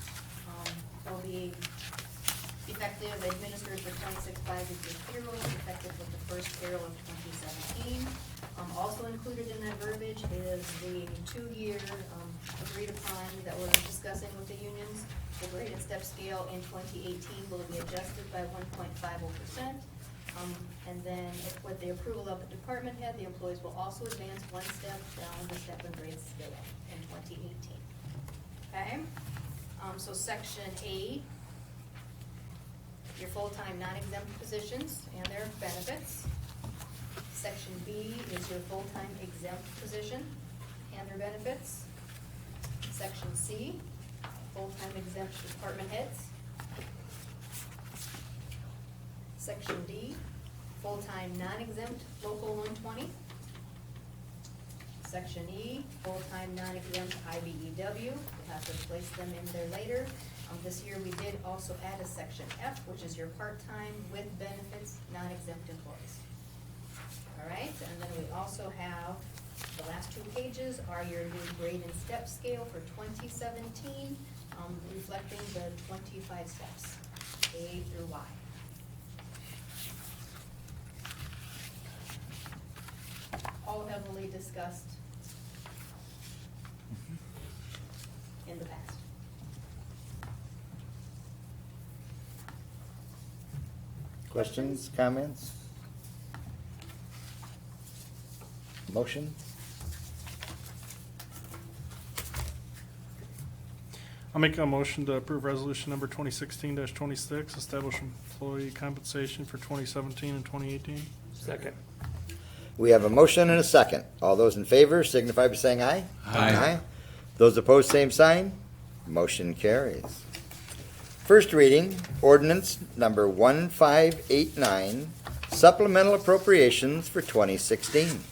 Will be effective, administered for 26 5-weekly payrolls, effective with the first payroll of 2017. Also included in that verbiage is the 2-year agreed upon that we're discussing with the unions. The grade and step scale in 2018 will be adjusted by 1.50%. And then with the approval of the department head, the employees will also advance 1 step down the step and grade scale in 2018. Okay? So section A, your full-time non-exempt positions and their benefits. Section B is your full-time exempt position and their benefits. Section C, full-time exempt department heads. Section D, full-time non-exempt local 120. Section E, full-time non-exempt IBEW. We'll have to place them in there later. This year we did also add a section F, which is your part-time with benefits non-exempt employees. All right, and then we also have, the last 2 pages are your new grade and step scale for 2017, reflecting the 25 steps, A through Y. All heavily discussed in the past. Questions, comments? Motion? I'll make a motion to approve resolution number 2016-26, establish employee compensation for 2017 and 2018. Second. We have a motion and a second. All those in favor signify by saying aye. Aye. Those opposed, same sign. Motion carries. First reading, ordinance number 1589, supplemental appropriations for 2016.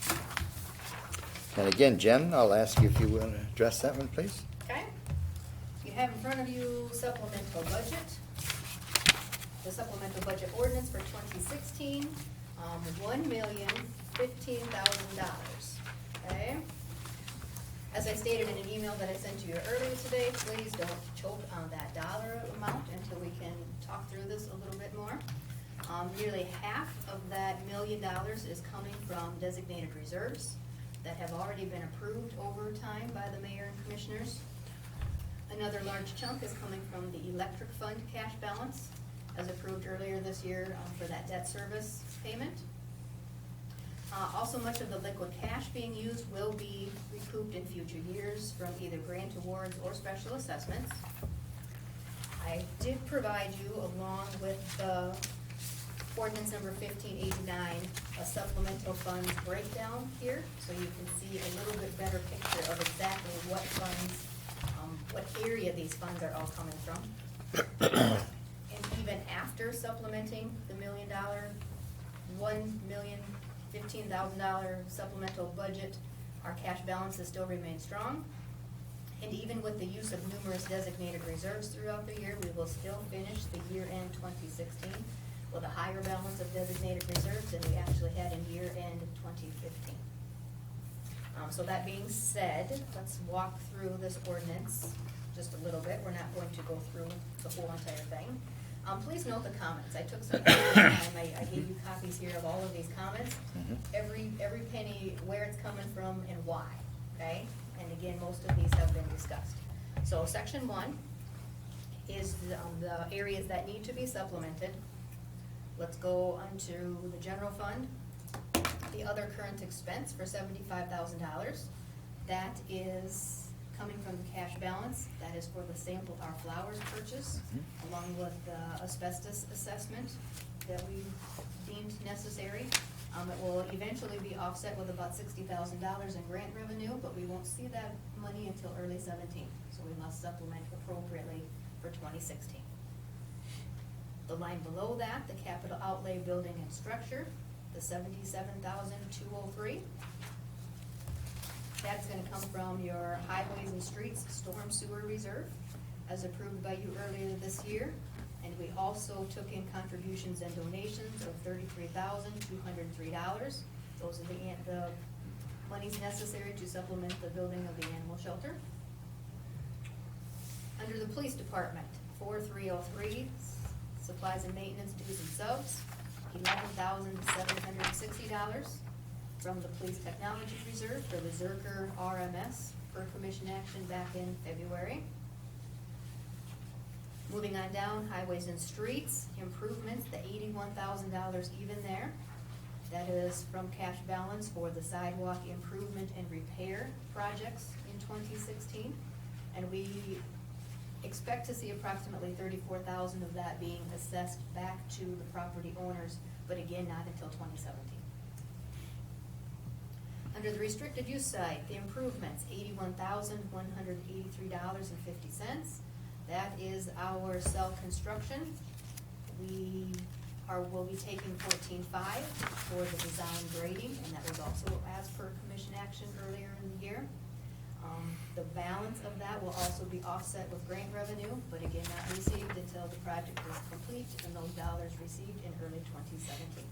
And again, Jen, I'll ask you if you will address that one, please. Okay? You have in front of you supplemental budget. The supplemental budget ordinance for 2016, $1,015,000. Okay? As I stated in an email that I sent to you earlier today, please don't choke on that dollar amount until we can talk through this a little bit more. Nearly half of that $1 million is coming from designated reserves that have already been approved over time by the mayor and commissioners. Another large chunk is coming from the electric fund cash balance, as approved earlier this year for that debt service payment. Also, much of the liquid cash being used will be recouped in future years from either grant awards or special assessments. I did provide you, along with the ordinance number 1589, a supplemental funds breakdown here, so you can see a little bit better picture of exactly what funds, what area these funds are all coming from. And even after supplementing the $1,015,000 supplemental budget, our cash balances still remain strong. And even with the use of numerous designated reserves throughout the year, we will still finish the year-end 2016 with a higher balance of designated reserves than we actually had in year-end 2015. So that being said, let's walk through this ordinance just a little bit. We're not going to go through the whole entire thing. Please note the comments. I took some time. I gave you copies here of all of these comments. Every penny, where it's coming from and why, okay? And again, most of these have been discussed. So section 1 is the areas that need to be supplemented. Let's go onto the general fund. The other current expense for $75,000. That is coming from the cash balance. That is for the sample, our flowers purchase, along with the asbestos assessment that we deemed necessary. It will eventually be offset with about $60,000 in grant revenue, but we won't see that money until early 17, so we must supplement appropriately for 2016. The line below that, the capital outlay building and structure, the $77,203. That's gonna come from your highways and streets storm sewer reserve, as approved by you earlier this year. And we also took in contributions and donations of $33,203. Those are the monies necessary to supplement the building of the animal shelter. Under the police department, 4303, supplies and maintenance dues and subs, $11,760. From the police technology reserve for the Zerker RMS per commission action back in February. Moving on down, highways and streets, improvements, the $81,000 even there. That is from cash balance for the sidewalk improvement and repair projects in 2016. And we expect to see approximately $34,000 of that being assessed back to the property owners, but again, not until 2017. Under the restricted use side, the improvements, $81,183.50. That is our cell construction. Will be taking 14.5 for the design grading, and that was also as per commission action earlier in the year. The balance of that will also be offset with grant revenue, but again, not received until the project is complete and those dollars received in early 2017.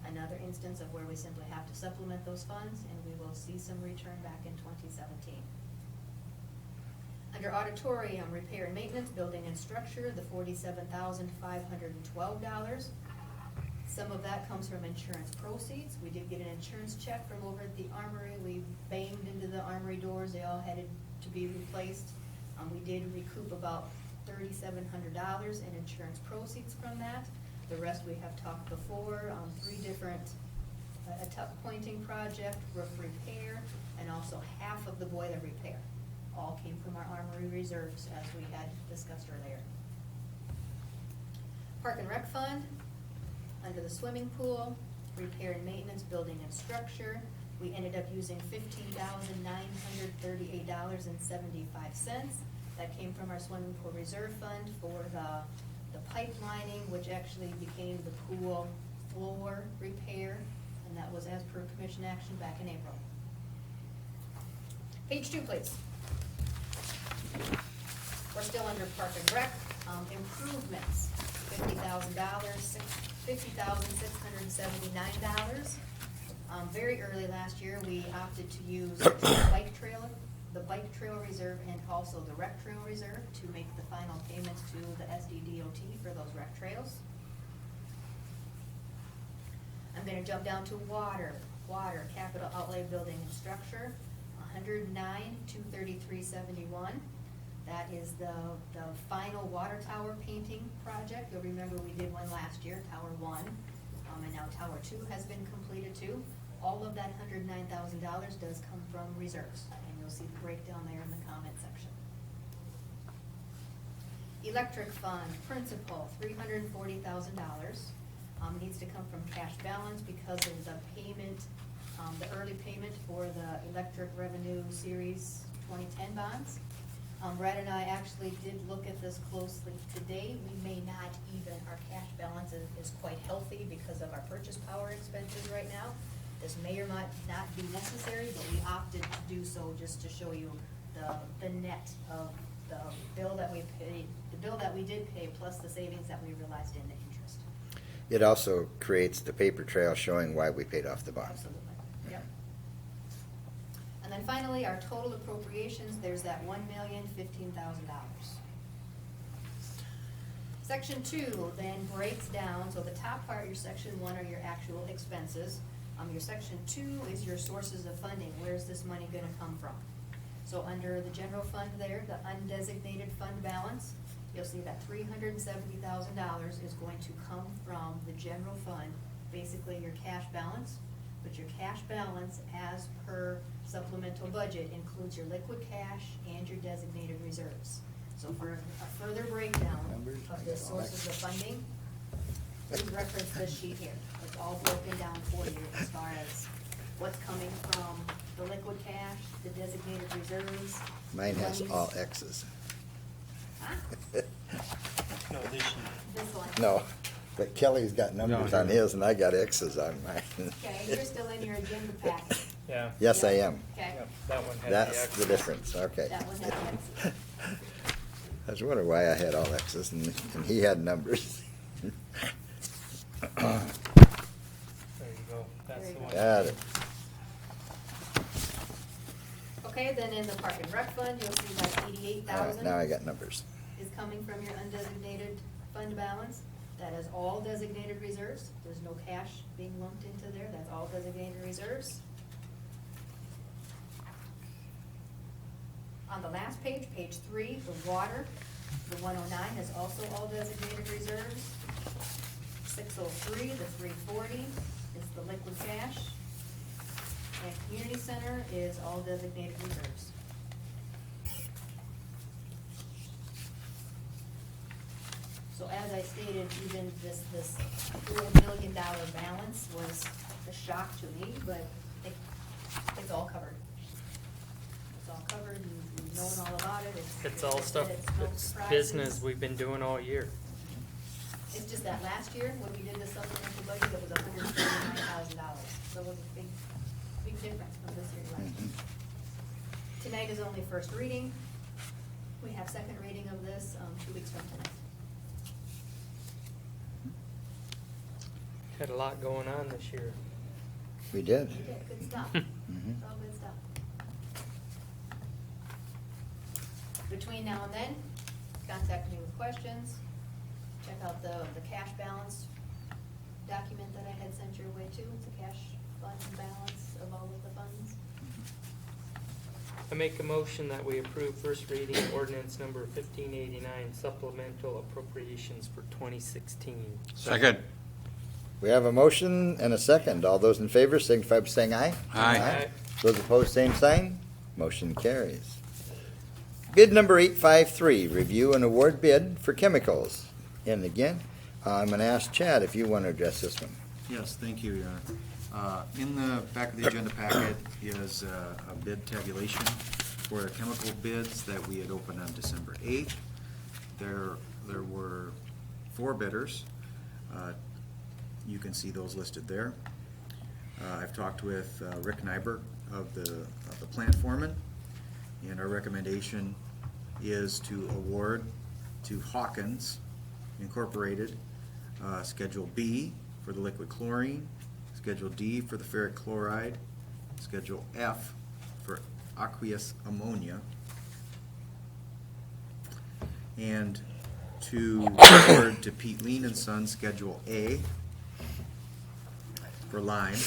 Another instance of where we simply have to supplement those funds, and we will see some return back in 2017. Under auditorium, repair and maintenance, building and structure, the $47,512. Some of that comes from insurance proceeds. We did get an insurance check from over at the armory. We banged into the armory doors. They all had to be replaced. We did recoup about $3,700 in insurance proceeds from that. The rest we have talked before, 3 different, a tuck pointing project, roof repair, and also half of the boiler repair. All came from our armory reserves, as we had discussed earlier. Park and Rec Fund, under the swimming pool, repair and maintenance, building and structure, we ended up using $15,938.75. That came from our swimming pool reserve fund for the pipelining, which actually became the pool floor repair, and that was as per commission action back in April. Page 2, please. We're still under Park and Rec. Improvements, $50,679. Very early last year, we opted to use the bike trail reserve and also the rec trail reserve to make the final payments to the SDDOT for those rec trails. I'm gonna jump down to water, capital outlay building and structure, $109,233.71. That is the final water tower painting project. You'll remember we did one last year, Tower 1, and now Tower 2 has been completed too. All of that $109,000 does come from reserves, and you'll see the breakdown there in the comment section. Electric fund, principal, $340,000. Needs to come from cash balance because of the payment, the early payment for the electric revenue series 2010 bonds. Brad and I actually did look at this closely today. We may not even, our cash balance is quite healthy because of our purchase power expenses right now. This may or might not be necessary, but we opted to do so just to show you the net of the bill that we paid, the bill that we did pay plus the savings that we realized in the interest. It also creates the paper trail showing why we paid off the bond. Absolutely, yep. And then finally, our total appropriations, there's that $1,015,000. Section 2 then breaks down, so the top part, your section 1 are your actual expenses. Your section 2 is your sources of funding. Where's this money gonna come from? So under the general fund there, the undesignated fund balance, you'll see that $370,000 is going to come from the general fund, basically your cash balance. but your cash balance as per supplemental budget includes your liquid cash and your designated reserves. So for a further breakdown of the sources of funding, please reference this sheet here. It's all broken down for you as far as what's coming from the liquid cash, the designated reserves. Mine has monies. all X's. Huh? No, this sheet. This one. No, but Kelly's got numbers No, on here. his and I got X's on mine. Okay, you're still in your agenda packet. Yeah. Yes, I am. Okay, Yep, that one has the That's X. the difference, okay. that one has X's. I was wondering why I had all X's and he had numbers. There you go, that's There the you one. Got it. Okay, then in the park and rec fund, you'll see like 88,000 Now I got numbers. is coming from your undesignated fund balance. That is all designated reserves. There's no cash being lumped into there. That's all designated reserves. On the last page, page 3, the water, the 109 is also all designated reserves. 603, the 340 is the liquid cash. And community center is all designated reserves. So as I stated, even this $4 million balance was a shock to me, but it's all covered. It's all covered, you've known all about it. It's all stuff, it's no it's surprises. business we've been doing all year. It's just that last year, when we did the supplemental budget, it was $139,000. So it was a big difference from this year to last year. Tonight is only first reading. We have second reading of this, 2 weeks from tonight. Had a lot going on this year. We did. You did, good stuff. Mhm. It's all good stuff. Between now and then, contact me with questions. Check out the cash balance document that I had sent your way too. It's a cash fund balance of all of the funds. I make a motion that we approve first reading ordinance number 1589, supplemental appropriations for 2016. Second. We have a motion and a second. All those in favor signify by saying aye. Aye. Those opposed, same sign. Motion carries. Bid number 853, review and award bid for chemicals. And again, I'm going to ask Chad if you want to address this one. Yes, thank you, Your Honor. In the back of the agenda packet is a bid tabulation for the chemical bids that we had opened on December 8th. There were 4 bidders. You can see those listed there. I've talked with Rick Nyberg of the plant foreman, and our recommendation is to award to Hawkins Incorporated, Schedule B for the liquid chlorine, Schedule D for the ferric chloride, Schedule F for aqueous ammonia, and to award to Pete Lean and Son Schedule A for lime,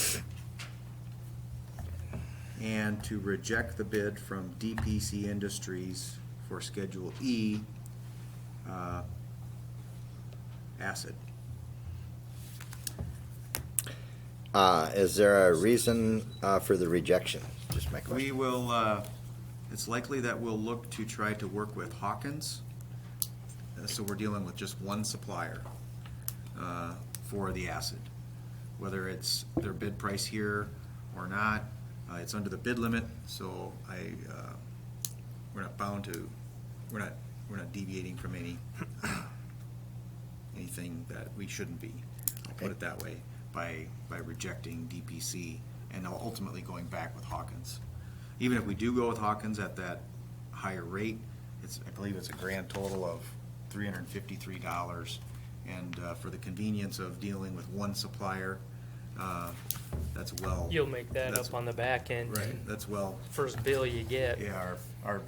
and to reject the bid from DPC Industries for Schedule E, acid. Is there a reason for the rejection? Just my We question. will, it's likely that we'll look to try to work with Hawkins. So we're dealing with just one supplier for the acid. Whether it's their bid price here or not, it's under the bid limit, so we're not bound to, we're not deviating from anything that we shouldn't be, I'll put it that way, by rejecting DPC and ultimately going back with Hawkins. Even if we do go with Hawkins at that higher rate, I believe it's a grand total of $353. And for the convenience of dealing with one supplier, that's well. You'll make that that's- up on the back end. Right, that's well. First bill you get. Yeah, our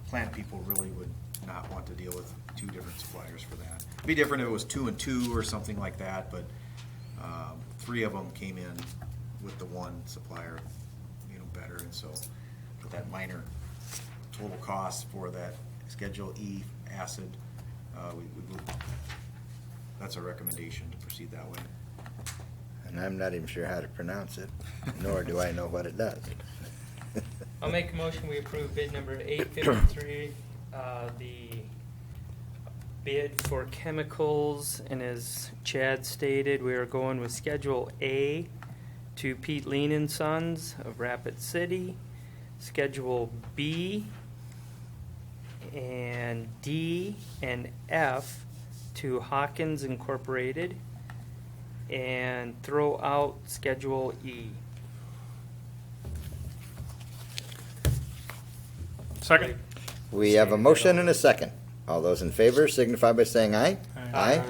plant people really would not want to deal with 2 different suppliers for that. It'd be different if it was 2 and 2 or something like that, but 3 of them came in with the one supplier, better, and so with that minor total cost for that Schedule E acid, that's a recommendation to proceed that way. And I'm not even sure how to pronounce it, nor do I know what it does. I'll make a motion, we approve bid number 853, the bid for chemicals, and as Chad stated, we are going with Schedule A to Pete Lean and Sons of Rapid City, Schedule B and D and F to Hawkins Incorporated, and throw out Schedule E. Second. We have a motion and a second. All those in favor signify by saying aye. Aye.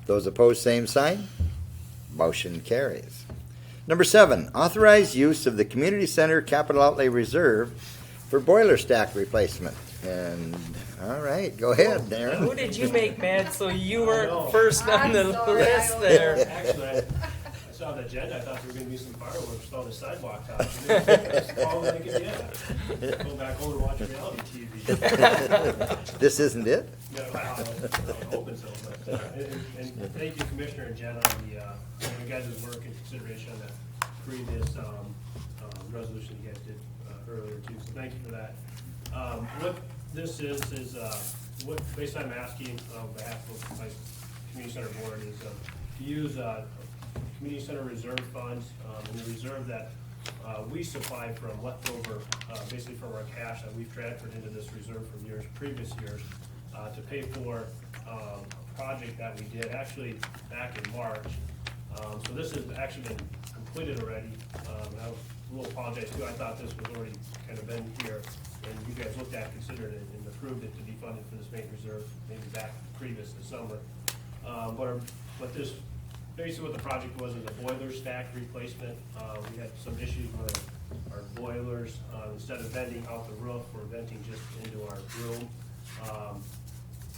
Those opposed, same sign. Motion carries. Number 7, authorize use of the community center capital outlay reserve for boiler stack replacement. And, all right, go ahead, Who Darren. did you make mad so you weren't first on I'm the sorry, list I there? Actually, I saw the agenda, I thought there were gonna be some fireworks on the sidewalk out. That's all I could get. Go back home and watch reality TV. This isn't it? Yeah, well, I'm hoping so, but, and thank you, Commissioner and Jen, on the, you guys' work and consideration on the previous, resolution you guys did, earlier too, so thank you for that. What this is, what basically I'm asking on behalf of my community center board is, to use, community center reserve funds, and the reserve that, we supply from leftover, basically from our cash that we've transferred into this reserve from previous years, to pay for, a project that we did actually back in March. So this has actually been completed already. And I will apologize too, I thought this was already kind of been here, and you guys looked at, considered it, and approved it to be funded for this main reserve, maybe back previous this summer. But this, basically what the project was a boiler stack replacement. We had some issues with our boilers. Instead of venting out the roof, we're venting just into our room.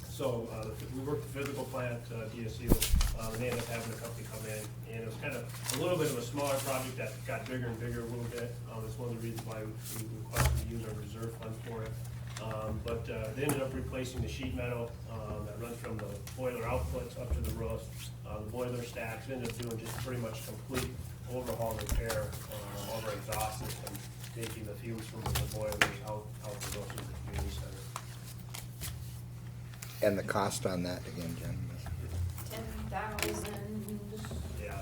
So we worked the physical plant, DSU, and they ended up having a company come in, and it was kind of a little bit of a smaller project that got bigger and bigger a little bit. It's one of the reasons why we requested to use our reserve fund for it. But they ended up replacing the sheet metal that runs from the boiler outputs up to the roof. The boiler stacks ended up doing just pretty much complete overhaul repair of our exhaust system, taking the fumes from the boilers out the roofs of the community center. And the cost on that again, Jen? 10,000, Yeah,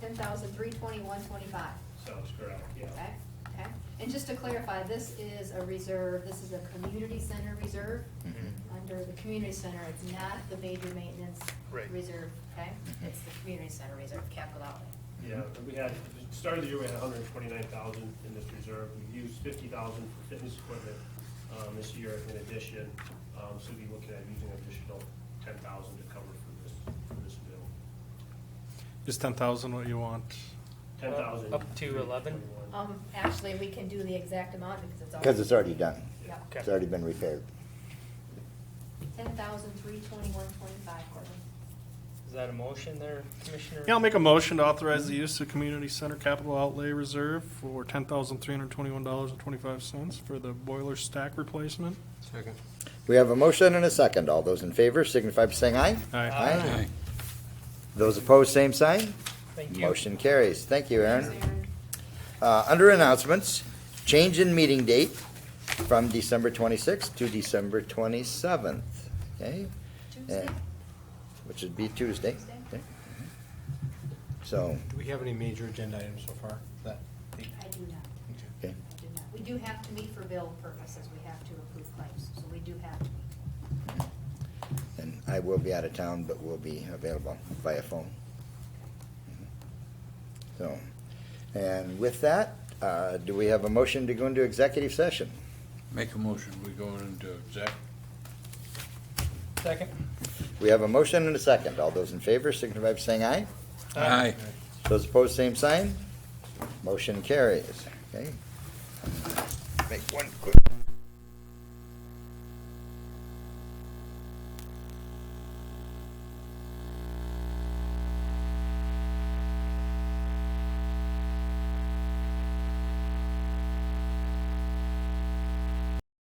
10,321.25. sounds correct, yeah. Okay, okay. And just to clarify, this is a reserve, this is a community center reserve. Under the community center, it's not the major maintenance Right. reserve, okay? It's the community center reserve, capital outlay. Yeah, we had, started the year, we had 129,000 in this reserve. We used 50,000 for fitness equipment this year in addition. So we'd be looking at using an additional 10,000 to cover for this bill. Is 10,000 what you want? 10,000. Up to 11? Actually, we can do the exact amount because it's already. Because it's already done. Yep. Okay. It's already been repaired. 10,321.25, Courtney. Is that a motion there, Commissioner? Yeah, I'll make a motion to authorize the use of community center capital outlay reserve for $10,321.25 for the boiler stack replacement. Second. We have a motion and a second. All those in favor signify by saying aye. Aye. Aye. Those opposed, same sign. Thank you. Motion carries. Thank you, Aaron. Thanks, Aaron. Under announcements, change in meeting date from December 26th to December 27th. Okay? Tuesday? Which would be Tuesday. Tuesday. Okay. So, Do we have any major agenda items so far? That, I do not. okay. I do not. We do have to meet for bill purposes. We have to approve claims, so we do have to meet. And I will be out of town, but will be available via phone. So, and with that, do we have a motion to go into executive session? Make a motion, we go into exec. Second? We have a motion and a second. All those in favor signify by saying aye. Aye. Those opposed, same sign. Motion carries. Okay. Make one quick